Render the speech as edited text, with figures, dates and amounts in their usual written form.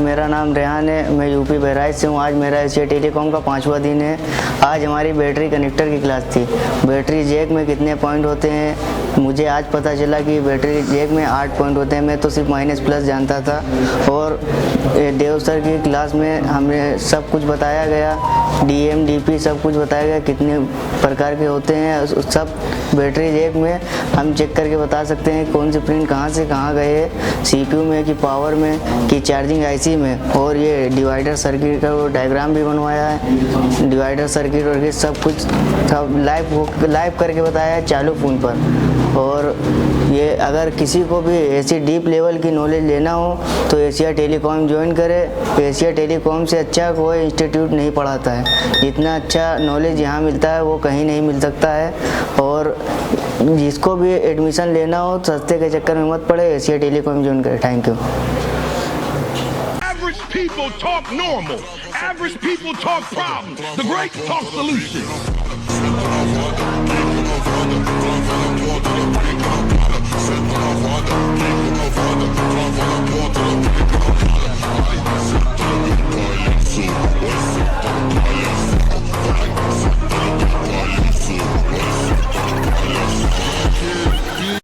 मेरा नाम रेहान है, मैं यूपी बहराइच से हूँ। आज मेरा एशिया टेलीकॉम का 5वां दिन है। आज हमारी बैटरी कनेक्टर की क्लास थी। बैटरी जैक में कितने पॉइंट होते हैं मुझे आज पता चला कि बैटरी जैक में 8 पॉइंट होते हैं। मैं तो सिर्फ माइनस प्लस जानता था। और देव सर की क्लास में हमें सब कुछ बताया गया, DM DP सब कुछ बताया गया, कितने प्रकार के होते हैं सब। बैटरी जैक में हम चेक करके बता सकते हैं कौन से पिन कहाँ से कहाँ गए, CPU में कि पावर में कि चार्जिंग IC में। और ये डिवाइडर सर्किट का वो डायग्राम भी बनवाया है, डिवाइडर सर्किट और सब कुछ लाइव करके बताया है चालू फ़ोन पर। और ये अगर किसी को भी ऐसी डीप लेवल की नॉलेज लेना हो तो एशिया टेलीकॉम ज्वाइन करे। एशिया टेलीकॉम से अच्छा कोई इंस्टीट्यूट नहीं पढ़ाता है। जितना अच्छा नॉलेज यहाँ मिलता है वो कहीं नहीं मिल सकता है। और जिसको भी एडमिशन लेना हो सस्ते के चक्कर में मत पड़े, एशिया टेलीकॉम ज्वाइन करे। Thank you. Average people talk normal. Average people talk problems. The great talk solutions.